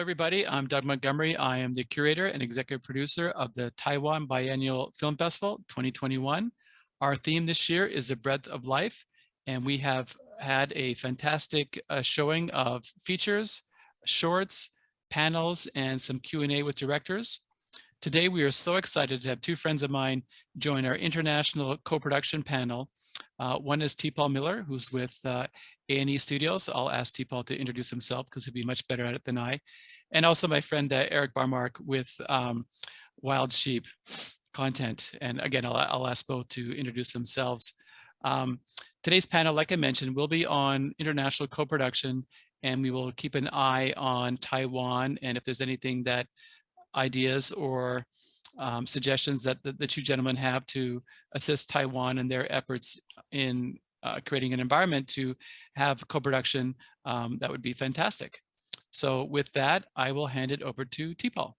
everybody. I'm Doug Montgomery. I am the curator and executive producer of the Taiwan Biennial Film Festival 2021. Our theme this year is The Breadth of Life, and we have had a fantastic showing of features, shorts, panels, and some Q&A with directors. Today, we are so excited to have two friends of mine join our international co-production panel. One is T. Paul Miller, who's with A&E Studios. I'll ask T. Paul to introduce himself because he'll be much better at it than I. And also my friend Eric Barmack with Wild Sheep Content. And again, I'll ask both to introduce themselves. Today's panel, like I mentioned, will be on international co-production, and we will keep an eye on Taiwan. And if there's anything that ideas or suggestions that the two gentlemen have to assist Taiwan in their efforts in creating an environment to have co-production, that would be fantastic. So with that, I will hand it over to T-Paul.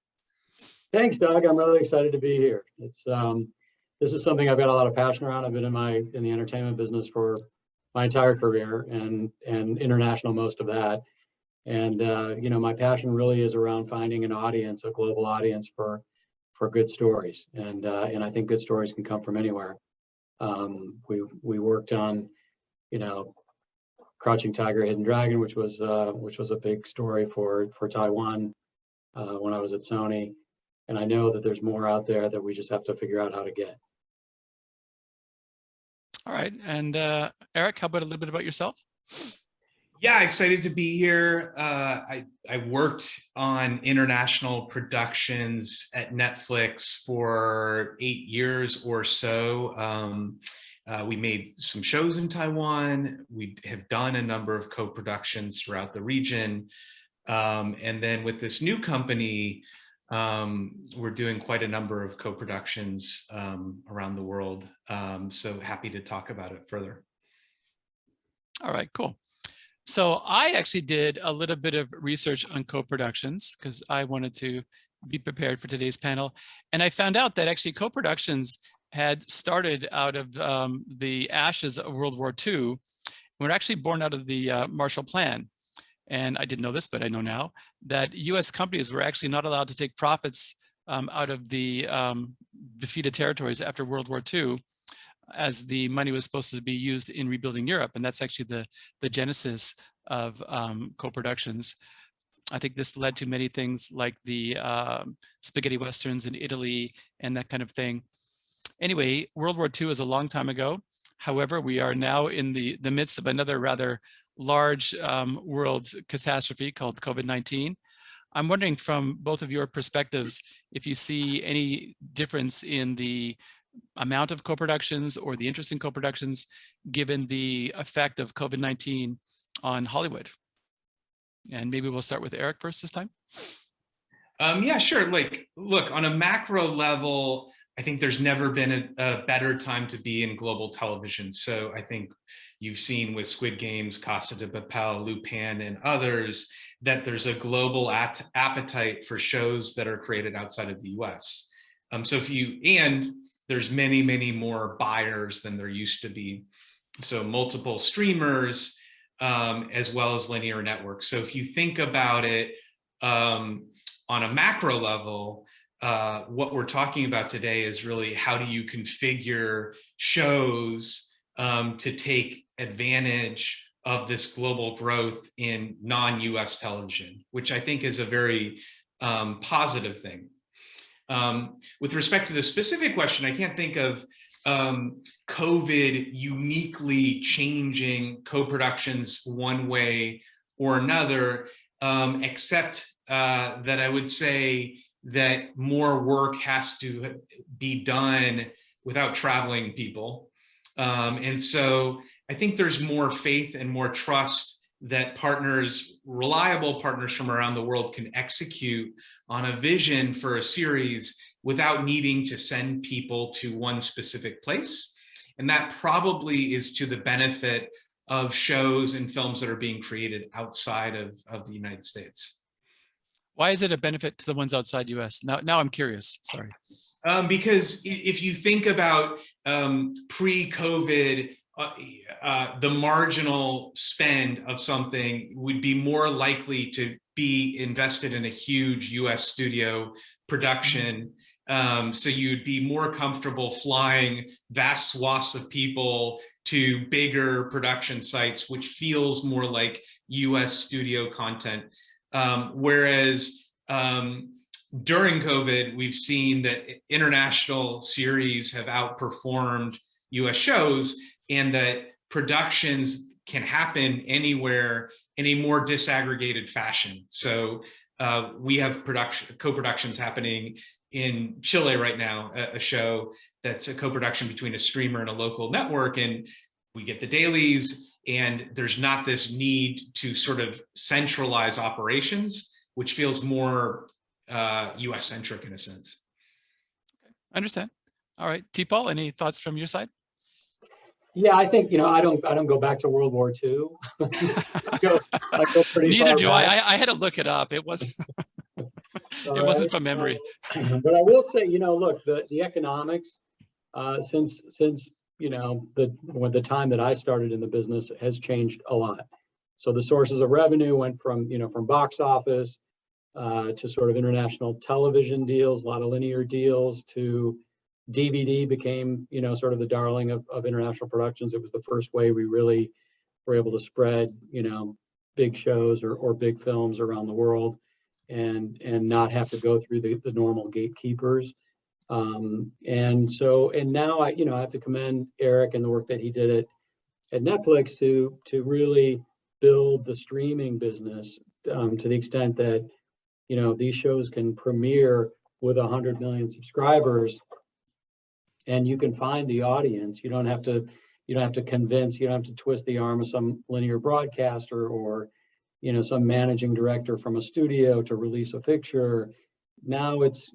Thanks, Doug. I'm really excited to be here. It's this is something I've got a lot of passion around. I've been in the entertainment business for my entire career and international most of that. And you know, my passion really is around finding an audience, a global audience for good stories. And I think good stories can come from anywhere. We worked on, you know, Crouching Tiger, Hidden Dragon, which was a big story for Taiwan when I was at Sony. And I know that there's more out there that we just have to figure out how to get. All right, and Eric, how about a little bit about yourself? Yeah, excited to be here. I worked on international productions at Netflix for 8 years or so. We made some shows in Taiwan. We have done a number of co-productions throughout the region. And then with this new company, we're doing quite a number of co-productions around the world. So happy to talk about it further. All right, cool. So I actually did a little bit of research on co-productions because I wanted to be prepared for today's panel. And I found out that actually co-productions had started out of the ashes of World War II. Were actually born out of the Marshall Plan. And I didn't know this, but I know now that US companies were actually not allowed to take profits out of the defeated territories after World War II, as the money was supposed to be used in rebuilding Europe. And that's actually the genesis of co-productions. I think this led to many things like the spaghetti westerns in Italy and that kind of thing. Anyway, World War II is a long time ago. However, we are now in the midst of another rather large world catastrophe called COVID-19. I'm wondering from both of your perspectives, if you see any difference in the amount of co-productions or the interest in co-productions given the effect of COVID-19 on Hollywood. And maybe we'll start with Eric first this time. Yeah, sure. Like, look, on a macro level, I think there's never been a better time to be in global television. So I think you've seen with Squid Games, Casa de Papel, Lupin, and others, that there's a global appetite for shows that are created outside of the US. And there's many, many more buyers than there used to be. So multiple streamers, as well as linear networks. So if you think about it on a macro level, what we're talking about today is really how do you configure shows to take advantage of this global growth in non-US television, which I think is a very positive thing. With respect to the specific question, I can't think of COVID uniquely changing co-productions one way or another, except that I would say that more work has to be done without traveling people. And so I think there's more faith and more trust that partners, reliable partners from around the world, can execute on a vision for a series without needing to send people to one specific place. And that probably is to the benefit of shows and films that are being created outside of the United States. Why is it a benefit to the ones outside US? Now I'm curious, sorry. Because if you think about pre-COVID, the marginal spend of something would be more likely to be invested in a huge US studio production. So you'd be more comfortable flying vast swaths of people to bigger production sites, which feels more like US studio content. Whereas during COVID, we've seen that international series have outperformed US shows, and that productions can happen anywhere in a more disaggregated fashion. So we have co-productions happening in Chile right now, a show that's a co-production between a streamer and a local network, and we get the dailies, and there's not this need to sort of centralize operations, which feels more US-centric in a sense. Understand. All right, T-Paul, any thoughts from your side? Yeah, I think, I don't go back to World War II. I go pretty Neither far do back. I had to look it up. It wasn't it wasn't from memory. But I will say, look, the economics, since the time that I started in the business has changed a lot. So the sources of revenue went from box office to sort of international television deals, a lot of linear deals, to DVD became, sort of the darling of international productions. It was the first way we really were able to spread, big shows or big films around the world, and not have to go through the normal gatekeepers. And now I have to commend Eric and the work that he did at Netflix to really build the streaming business to the extent that, these shows can premiere with 100 million subscribers, and you can find the audience. You don't have to convince, you don't have to twist the arm of some linear broadcaster or, some managing director from a studio to release a picture. Now it's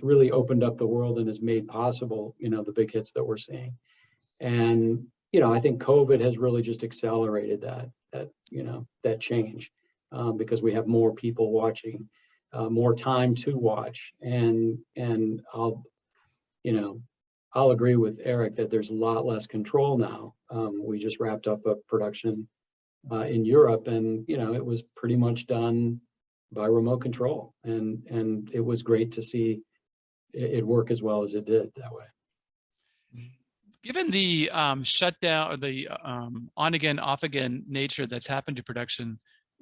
really opened up the world and has made possible, the big hits that we're seeing. And, I think COVID has really just accelerated that change, because we have more people watching, more time to watch. And I'll agree with Eric that there's a lot less control now. We just wrapped up a production in Europe, and it was pretty much done by remote control, and it was great to see it work as well as it did that way. Given the shutdown or the on again, off again nature that's happened to production,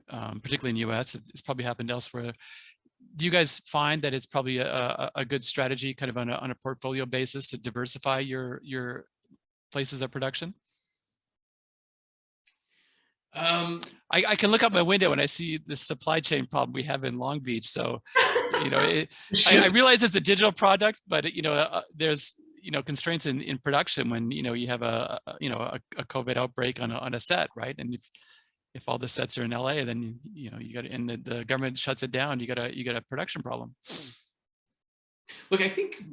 particularly in the US, it's probably happened elsewhere. Do you guys find that it's probably a good strategy, kind of on a portfolio basis, to diversify your places of production? I can look out my window and I see the supply chain problem we have in Long Beach. So, I realize it's a digital product, but there's constraints in production when you have a COVID outbreak on a set, right? And if all the sets are in LA, then you got, and the government shuts it down, you got a production problem. Look, I think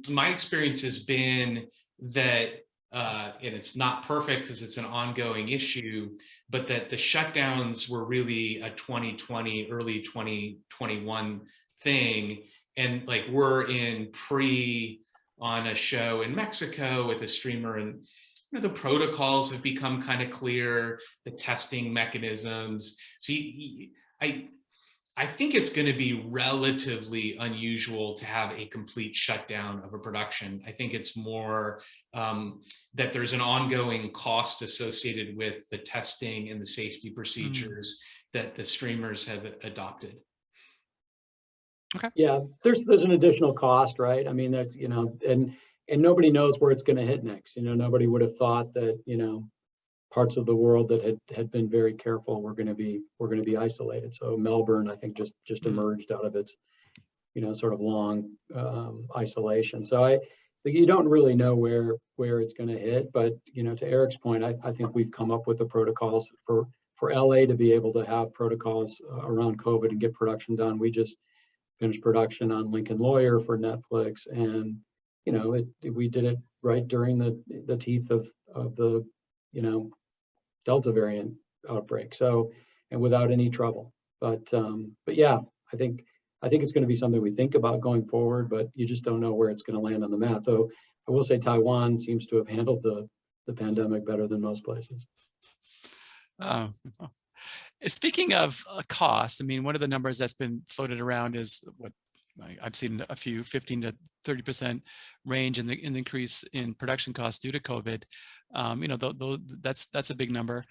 my experience has been that, and it's not perfect because it's an ongoing issue, but that the shutdowns were really a 2020, early 2021 thing. And like we're in on a show in Mexico with a streamer, and the protocols have become kind of clear, the testing mechanisms. So I think it's going to be relatively unusual to have a complete shutdown of a production. I think it's more that there's an ongoing cost associated with the testing and the safety procedures that the streamers have adopted. Okay. Yeah, there's an additional cost, right? I mean, that's, and nobody knows where it's going to hit next. Nobody would have thought that, parts of the world that had been very careful were going to be isolated. So Melbourne, I think, just emerged out of its, sort of long isolation. So you don't really know where it's going to hit, but to Eric's point, I think we've come up with the protocols for LA to be able to have protocols around COVID and get production done. We just finished production on Lincoln Lawyer for Netflix, and we did it right during the teeth of the Delta variant outbreak, so, and without any trouble. But yeah, I think it's going to be something we think about going forward, but you just don't know where it's going to land on the map. Though I will say Taiwan seems to have handled the pandemic better than most places. Speaking of cost, I mean, one of the numbers that's been floated around is what I've seen a few 15 to 30% range in the increase in production costs due to COVID. That's a big number.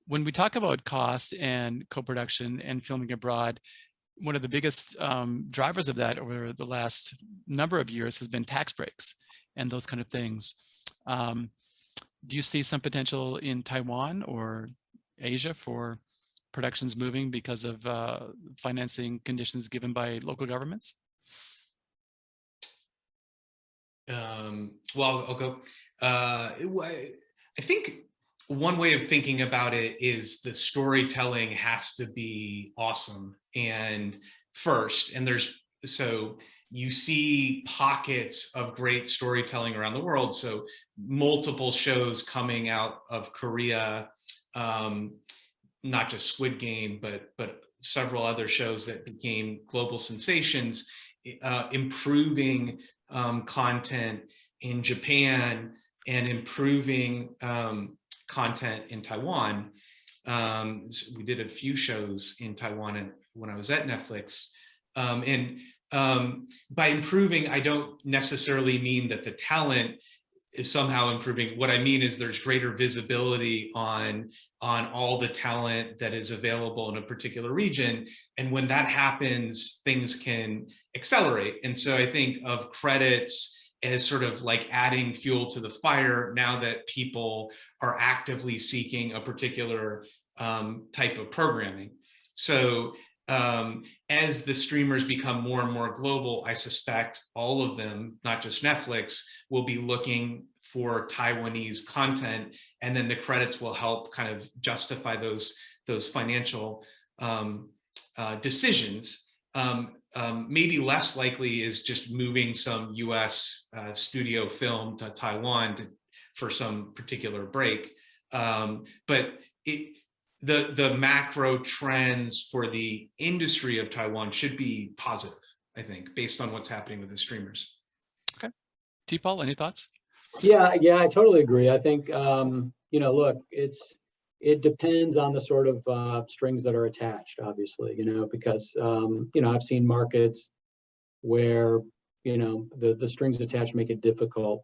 When we talk about cost and co-production and filming abroad, one of the biggest drivers of that over the last number of years has been tax breaks and those kind of things. Do you see some potential in Taiwan or Asia for productions moving because of financing conditions given by local governments? Well, I'll go. I think one way of thinking about it is the storytelling has to be awesome and first, and so you see pockets of great storytelling around the world. So multiple shows coming out of Korea, not just Squid Game, but several other shows that became global sensations, improving content in Japan and improving content in Taiwan. We did a few shows in Taiwan when I was at Netflix. And by improving, I don't necessarily mean that the talent is somehow improving. What I mean is there's greater visibility on all the talent that is available in a particular region. And when that happens, things can accelerate. And so I think of credits as sort of like adding fuel to the fire now that people are actively seeking a particular type of programming. So as the streamers become more and more global, I suspect all of them, not just Netflix, will be looking for Taiwanese content, and then the credits will help kind of justify those financial decisions. Maybe less likely is just moving some US studio film to Taiwan for some particular break. But the macro trends for the industry of Taiwan should be positive, I think, based on what's happening with the streamers. Okay. T-Paul, any thoughts? Yeah, I totally agree. I think, look, it depends on the sort of strings that are attached, obviously, because, I've seen markets where, the strings attached make it difficult,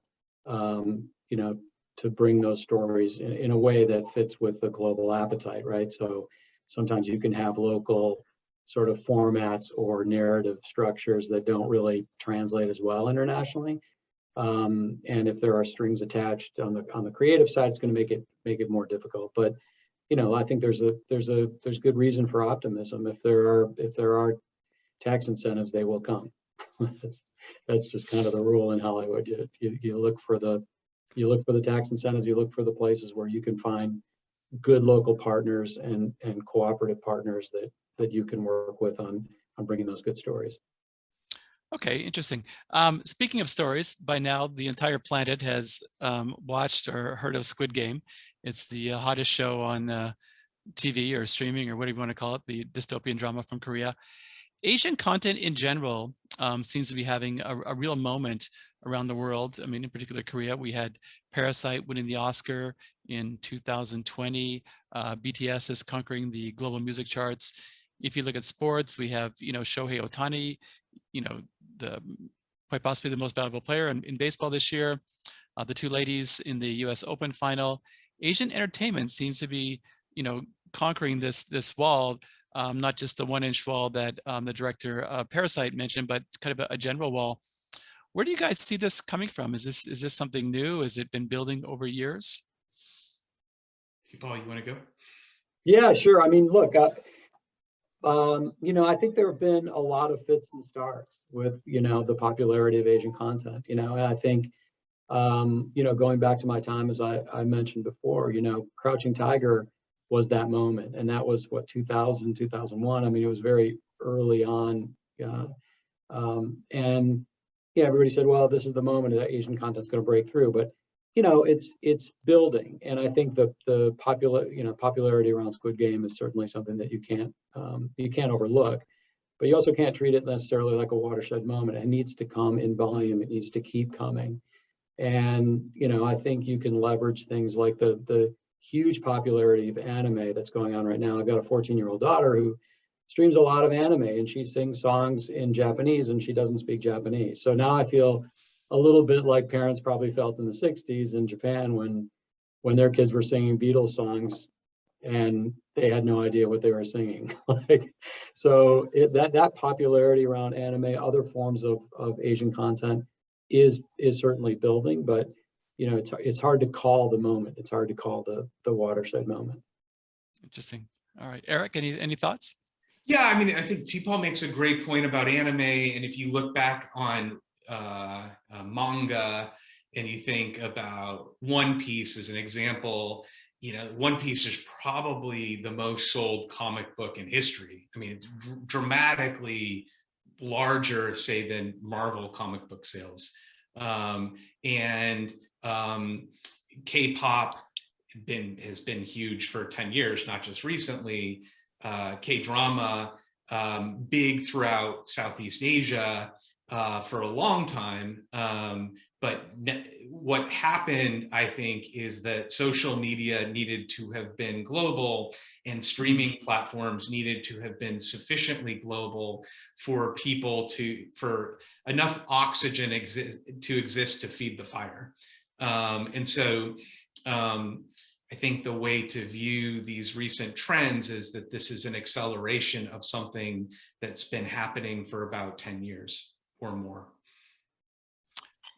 to bring those stories in a way that fits with the global appetite, right? So sometimes you can have local sort of formats or narrative structures that don't really translate as well internationally. And if there are strings attached on the creative side, it's going to make it more difficult. But I think there's good reason for optimism. If there are tax incentives, they will come. That's just kind of the rule in Hollywood. You look for the tax incentives. You look for the places where you can find good local partners and cooperative partners that you can work with on bringing those good stories. Okay, interesting. Speaking of stories, by now the entire planet has watched or heard of Squid Game. It's the hottest show on TV or streaming or whatever you want to call it, the dystopian drama from Korea. Asian content in general seems to be having a real moment around the world. I mean, in particular, Korea. We had Parasite winning the Oscar in 2020. BTS is conquering the global music charts. If you look at sports, we have, Shohei Ohtani, quite possibly the most valuable player in baseball this year. The two ladies in the US Open final. Asian entertainment seems to be, conquering this wall, not just the 1-inch wall that the director of Parasite mentioned, but kind of a general wall. Where do you guys see this coming from? Is this something new? Has it been building over years? Paul, you want to go? Yeah, sure. I mean, look, I think there have been a lot of fits and starts with, the popularity of Asian content, and I think, going back to my time, as I mentioned before, Crouching Tiger was that moment. And that was what, 2000, 2001. I mean, it was very early on. And yeah, everybody said, well, this is the moment that Asian content's going to break through. But, it's building. And I think the popularity around Squid Game is certainly something that you can't overlook. But you also can't treat it necessarily like a watershed moment. It needs to come in volume. It needs to keep coming. And, I think you can leverage things like the huge popularity of anime that's going on right now. I've got a 14-year-old daughter who streams a lot of anime, and she sings songs in Japanese, and she doesn't speak Japanese. So now I feel a little bit like parents probably felt in the 60s in Japan when their kids were singing Beatles songs and they had no idea what they were singing. So that popularity around anime, other forms of Asian content is certainly building, but it's hard to call the moment. It's hard to call the watershed moment. Interesting. All right, Eric, any thoughts? Yeah, I mean, I think T-Paul makes a great point about anime, and if you look back on manga and you think about One Piece as an example, One Piece is probably the most sold comic book in history. I mean, it's dramatically larger, say, than Marvel comic book sales. And K-pop has been huge for 10 years, not just recently. K-drama, big throughout Southeast Asia for a long time. But what happened, I think, is that social media needed to have been global and streaming platforms needed to have been sufficiently global for for enough oxygen to exist to feed the fire. And so I think the way to view these recent trends is that this is an acceleration of something that's been happening for about 10 years or more.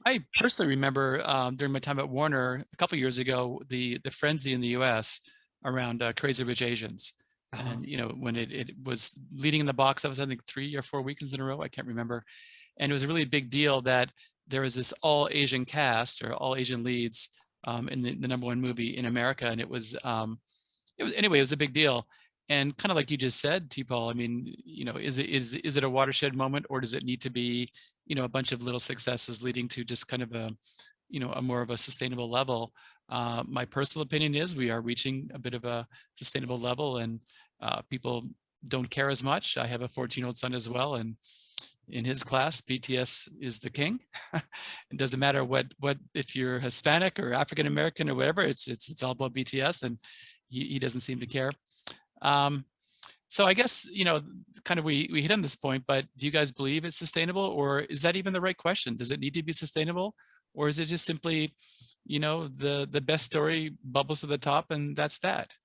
I personally remember during my time at Warner a couple of years ago, the frenzy in the US around Crazy Rich Asians. And when it was leading in the box office, I think 3 or 4 weekends in a row, I can't remember. And it was a really big deal that there was this all Asian cast or all Asian leads in the #1 movie in America. And it was a big deal. And kind of like you just said, T-Paul, I mean, is it a watershed moment, or does it need to be, a bunch of little successes leading to just kind of a more of a sustainable level? My personal opinion is we are reaching a bit of a sustainable level, and people don't care as much. I have a 14-year-old son as well, and in his class, BTS is the king. It doesn't matter what if you're Hispanic or African American or whatever. It's all about BTS, and he doesn't seem to care. So I guess kind of we hit on this point, but do you guys believe it's sustainable, or is that even the right question? Does it need to be sustainable, or is it just simply the best story bubbles to the top and that's that?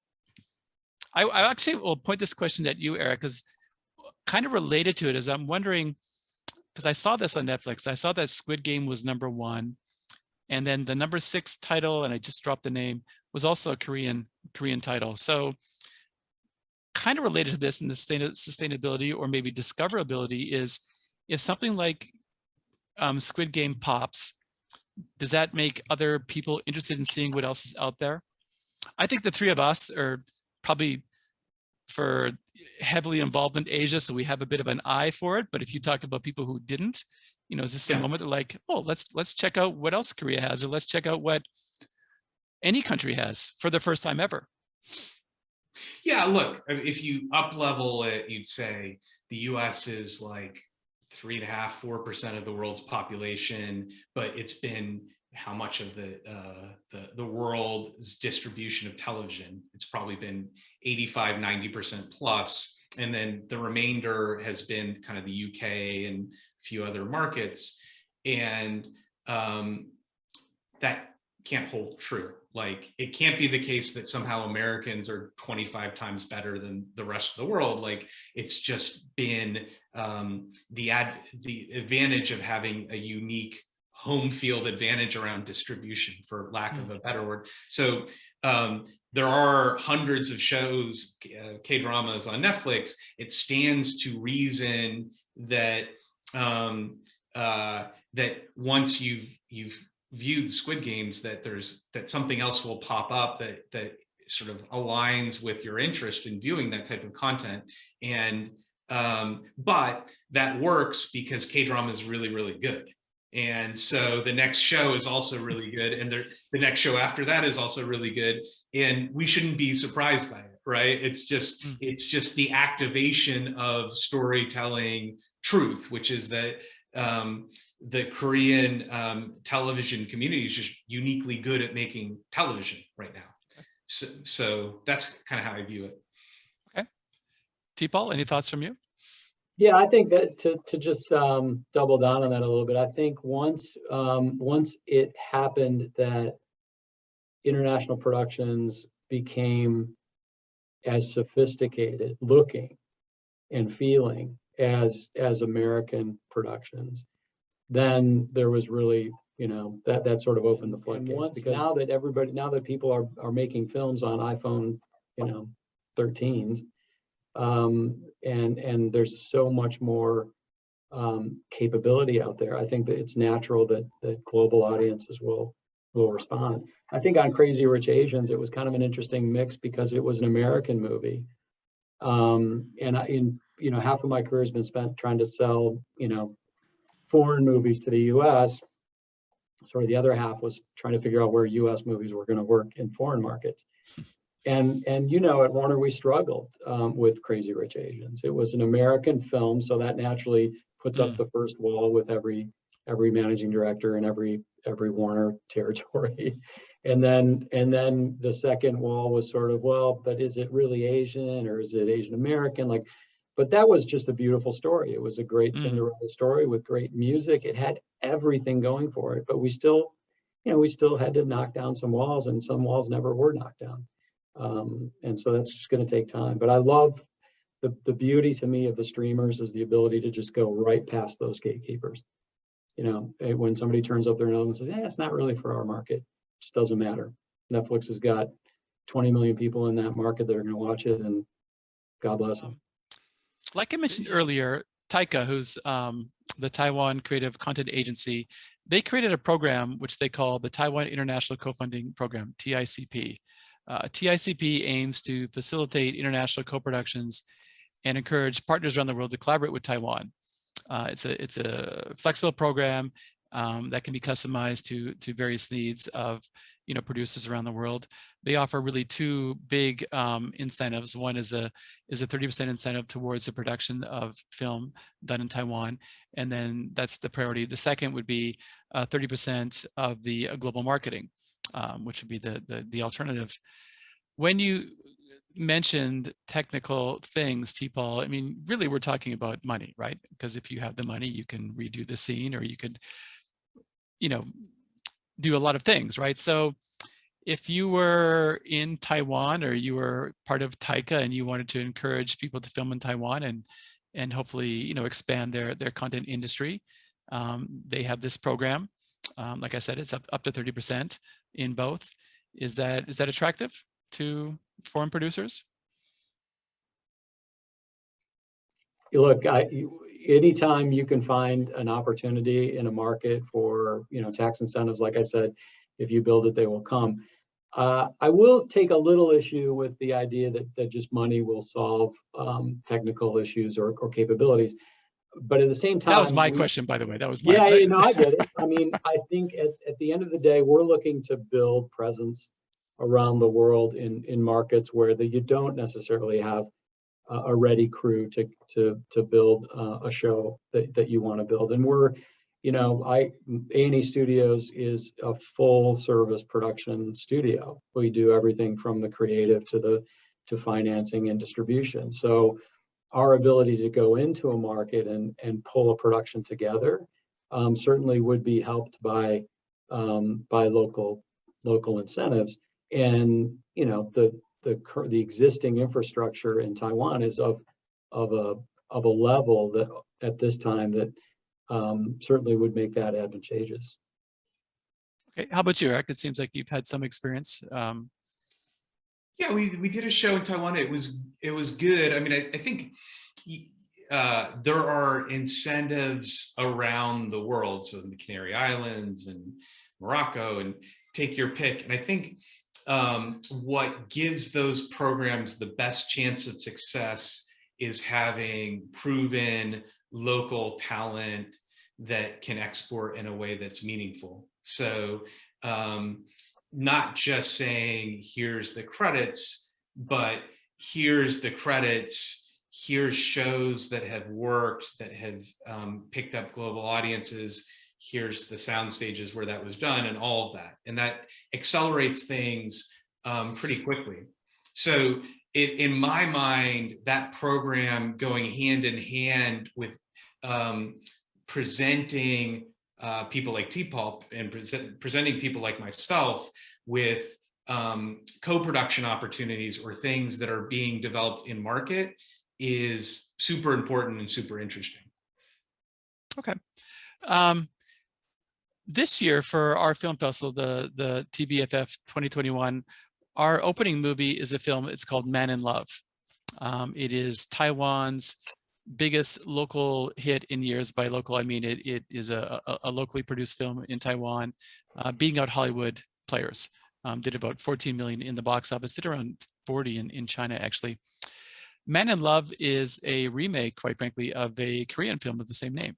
I actually will point this question at you, Eric, because kind of related to it is I'm wondering, because I saw this on Netflix, I saw that Squid Game was #1, and then the #6 title, and I just dropped the name, was also a Korean title. So kind of related to this in the sustainability or maybe discoverability is, if something like Squid Game pops, does that make other people interested in seeing what else is out there? I think the three of us are probably heavily involved in Asia, so we have a bit of an eye for it. But if you talk about people who didn't, it's the same moment, they're like, oh, let's check out what else Korea has, or let's check out what any country has for the first time ever. Yeah, look, if you up-level it, you'd say the US is like 3.5–4% of the world's population, but it's been how much of the world's distribution of television? It's probably been 85–90% plus, and then the remainder has been kind of the UK and a few other markets, and that can't hold true. Like, it can't be the case that somehow Americans are 25 times better than the rest of the world. Like, it's just been the advantage of having a unique home field advantage around distribution, for lack of a better word. So there are hundreds of shows, K-dramas on Netflix. It stands to reason that that once you've viewed the Squid Games, that something else will pop up that sort of aligns with your interest in viewing that type of content. And but that works because K-drama is really, really good. And so the next show is also really good, and the next show after that is also really good, and we shouldn't be surprised by it, right? It's just the activation of storytelling truth, which is that the Korean television community is just uniquely good at making television right now. So that's kind of how I view it. Okay. T-Paul, any thoughts from you? Yeah, I think that to just double down on that a little bit, I think once it happened that international productions became as sophisticated looking and feeling as American productions, then there was really, that sort of opened the floodgates. Because now that people are making films on iPhone, 13s, and there's so much more capability out there, I think that it's natural that global audiences will respond. I think on Crazy Rich Asians, it was kind of an interesting mix because it was an American movie. And half of my career has been spent trying to sell, foreign movies to the US. Sort of the other half was trying to figure out where US movies were going to work in foreign markets. And at Warner, we struggled with Crazy Rich Asians. It was an American film, so that naturally puts up the first wall with every managing director in every Warner territory. And then the second wall was sort of, well, but is it really Asian or is it Asian American? But that was just a beautiful story. It was a great Cinderella story with great music. It had everything going for it, but we still had to knock down some walls, and some walls never were knocked down. And so that's just going to take time. But I love the beauty to me of the streamers is the ability to just go right past those gatekeepers. When somebody turns up their nose and says, it's not really for our market, it just doesn't matter. Netflix has got 20 million people in that market that are going to watch it, and God bless them. Like I mentioned earlier, Taika, who's the Taiwan Creative Content Agency, they created a program which they call the Taiwan International Co-Funding Program, TICP. TICP aims to facilitate international co-productions and encourage partners around the world to collaborate with Taiwan. It's a flexible program that can be customized to various needs of producers around the world. They offer really two big incentives. One is a 30% incentive towards the production of film done in Taiwan, and then that's the priority. The second would be 30% of the global marketing, which would be the alternative. When you mentioned technical things, T-Paul, I mean, really we're talking about money, right? Because if you have the money, you can redo the scene, or you could, do a lot of things, right? So if you were in Taiwan, or you were part of Taika and you wanted to encourage people to film in Taiwan and hopefully, expand their content industry, they have this program. Like I said, it's up to 30% in both. Is that attractive to foreign producers? Look, anytime you can find an opportunity in a market for tax incentives, like I said, if you build it, they will come. I will take a little issue with the idea that just money will solve technical issues or capabilities. But at the same time, that was my question, by the way. That was my I get it. I mean, I think at the end of the day, we're looking to build presence around the world in markets where you don't necessarily have a ready crew to build a show that you want to build. And we're, A&E Studios is a full service production studio. We do everything from the creative to financing and distribution. So our ability to go into a market and pull a production together certainly would be helped by local incentives. And the existing infrastructure in Taiwan is of a level that at this time that certainly would make that advantageous. Okay, how about you, Eric? It seems like you've had some experience. Yeah, we did a show in Taiwan. It was good. I mean, I think there are incentives around the world, so the Canary Islands and Morocco, and take your pick. And I think what gives those programs the best chance of success is having proven local talent that can export in a way that's meaningful. So not just saying, here's the credits, but here's the credits, here's shows that have worked, that have picked up global audiences, here's the sound stages where that was done, and all of that. And that accelerates things pretty quickly. So in my mind, that program going hand in hand with presenting people like Ticp and presenting people like myself with co-production opportunities or things that are being developed in market is super important and super interesting. Okay. This year for our film festival, the TBFF 2021, our opening movie is a film. It's called Man in Love. It is Taiwan's biggest local hit in years. By local, I mean it is a locally produced film in Taiwan, beating out Hollywood players. Did about 14 million in the box office, did around 40 in China, actually. Man in Love is a remake, quite frankly, of a Korean film of the same name.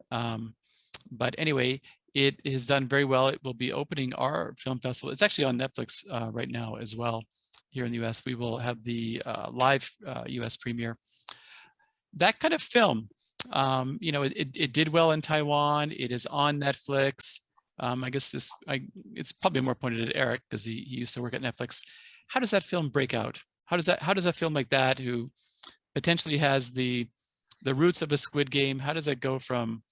But anyway, it has done very well. It will be opening our film festival. It's actually on Netflix right now as well. Here in the US, we will have the live US premiere. That kind of film, you know, it did well in Taiwan. It is on Netflix. I guess it's probably more pointed at Eric because he used to work at Netflix. How does that film break out? How does a film like that, who potentially has the roots of a Squid Game, how does that go from,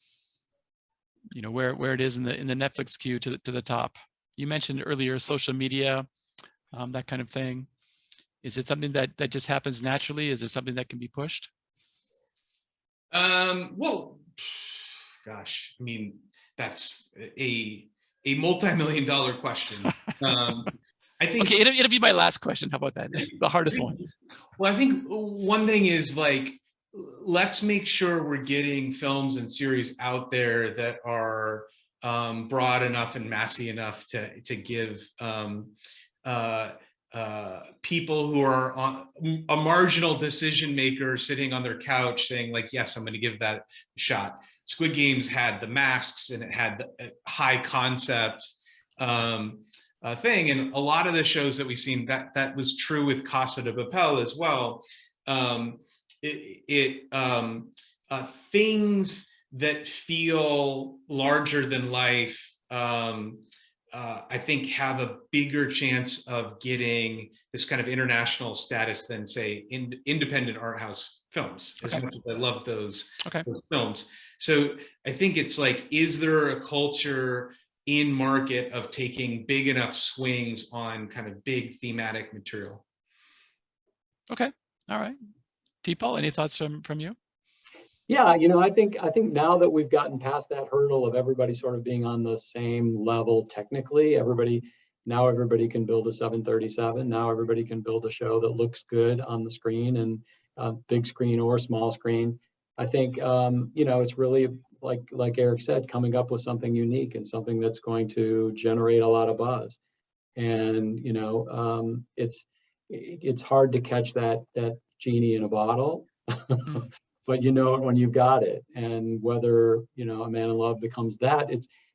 you know, where it is in the Netflix queue to the top? You mentioned earlier social media, that kind of thing. Is it something that just happens naturally? Is it something that can be pushed? Well, gosh, I mean, that's a multi-million-dollar question. I think. Okay, it'll be my last question. How about that? The hardest one. Well, I think one thing is, like, let's make sure we're getting films and series out there that are broad enough and massy enough to give people who are on a marginal decision maker sitting on their couch saying, like, yes, I'm going to give that a shot. Squid Games had the masks and it had the high concept thing, and a lot of the shows that we've seen, that was true with Casa de Papel as well. Things that feel larger than life, I think, have a bigger chance of getting this kind of international status than, say, independent art house films, as much as I love those films. So I think it's like, is there a culture in market of taking big enough swings on kind of big thematic material? Okay, all right. Ticp, any thoughts from you? Yeah, you know, I think now that we've gotten past that hurdle of everybody sort of being on the same level technically, everybody can build a 737. Now everybody can build a show that looks good on the screen, and big screen or small screen. I think you know, it's really like Eric said, coming up with something unique and something that's going to generate a lot of buzz. And you know, it's hard to catch that genie in a bottle. But you know it when you've got it. And whether, you know, A Man in Love becomes that,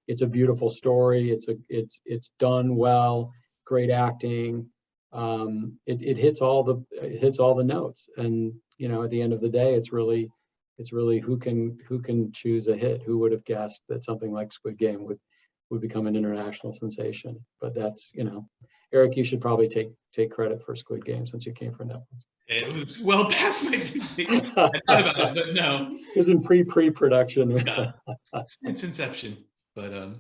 it's a beautiful story. It's done well, great acting. It hits all the notes. And you know, at the end of the day, it's really who can choose a hit. Who would have guessed that something like Squid Game would become an international sensation? But that's, you know, Eric, you should probably take credit for Squid Game since you came from Netflix. It was well past my I thought about it, but no. It was in pre-production. Yeah. It's inception, but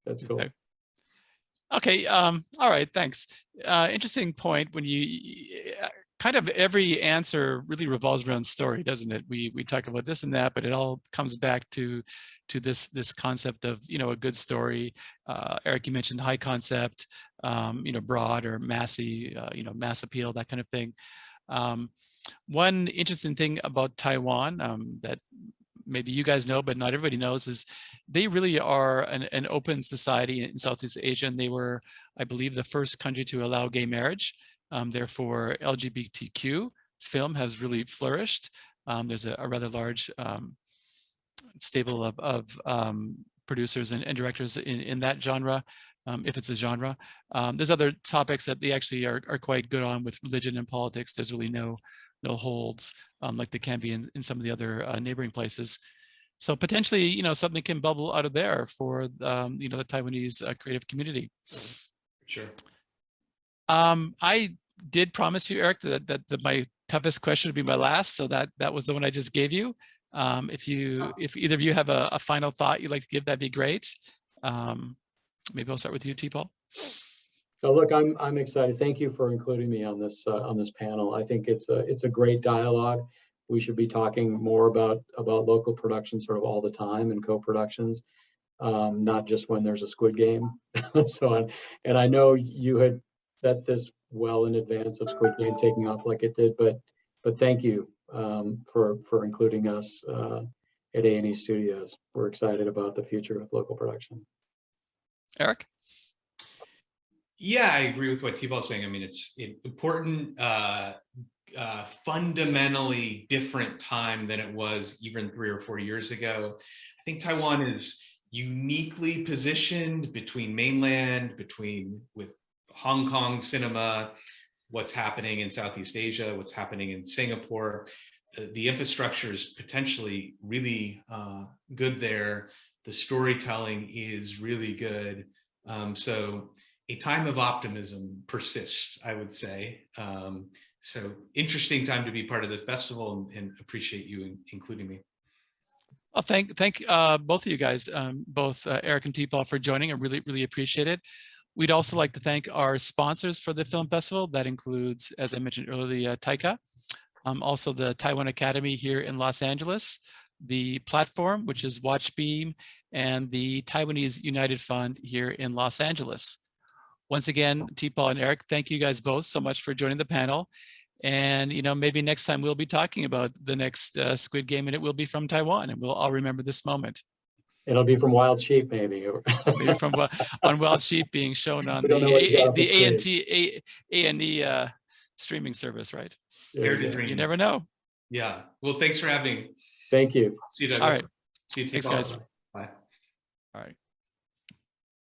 that's cool. Okay. All right. Thanks. Interesting point. When you kind of every answer really revolves around story, doesn't it? We talk about this and that, but it all comes back to this concept of, you know, a good story. Eric, you mentioned high concept, you know, broad or massy, you know, mass appeal, that kind of thing. One interesting thing about Taiwan that maybe you guys know, but not everybody knows, is they really are an open society in Southeast Asia. And they were, I believe, the first country to allow gay marriage. Therefore, LGBTQ film has really flourished. There's a rather large stable of producers and directors in that genre. If it's a genre. There's other topics that they actually are quite good on with religion and politics. There's really no holds like there can be in some of the other neighboring places. So potentially, you know, something can bubble out of there for, you know, the Taiwanese creative community. Sure. I did promise you, Eric, that my toughest question would be my last. So that was the one I just gave you. If either of you have a final thought you'd like to give, that'd be great. Maybe I'll start with you, T-Paul. So look, I'm excited. Thank you for including me on this panel. I think it's a great dialogue. We should be talking more about local production sort of all the time and co-productions, not just when there's a Squid Game. And I know you had set this well in advance of Squid Game taking off like it did, but thank you for including us at A&E Studios. We're excited about the future of local production. Eric? Yeah, I agree with what T-Ball's saying. I mean, it's important, fundamentally different time than it was even 3 or 4 years ago. I think Taiwan is uniquely positioned between mainland, with Hong Kong cinema, what's happening in Southeast Asia, what's happening in Singapore. The infrastructure is potentially really good there. The storytelling is really good. So a time of optimism persists, I would say. So interesting time to be part of the festival, and appreciate you including me. Well, thank both of you guys, both Eric and T-Paul, for joining. I really appreciate it. We'd also like to thank our sponsors for the film festival. That includes, as I mentioned earlier, Ticp, also the Taiwan Academy here in Los Angeles, the platform, which is WatchBeam, and the Taiwanese United Fund here in Los Angeles. Once again, T-Paul and Eric, thank you guys both so much for joining the panel. And maybe next time we'll be talking about the next Squid Game, and it will be from Taiwan, and we'll all remember this moment. It'll be from Wild Sheep, maybe. Maybe from on Wild Sheep being shown on the A&E streaming service, right? You never know. Yeah. Well, thanks for having me. Thank you. See you, Douglas. All right. See you, Thanks, guys. Bye. All right.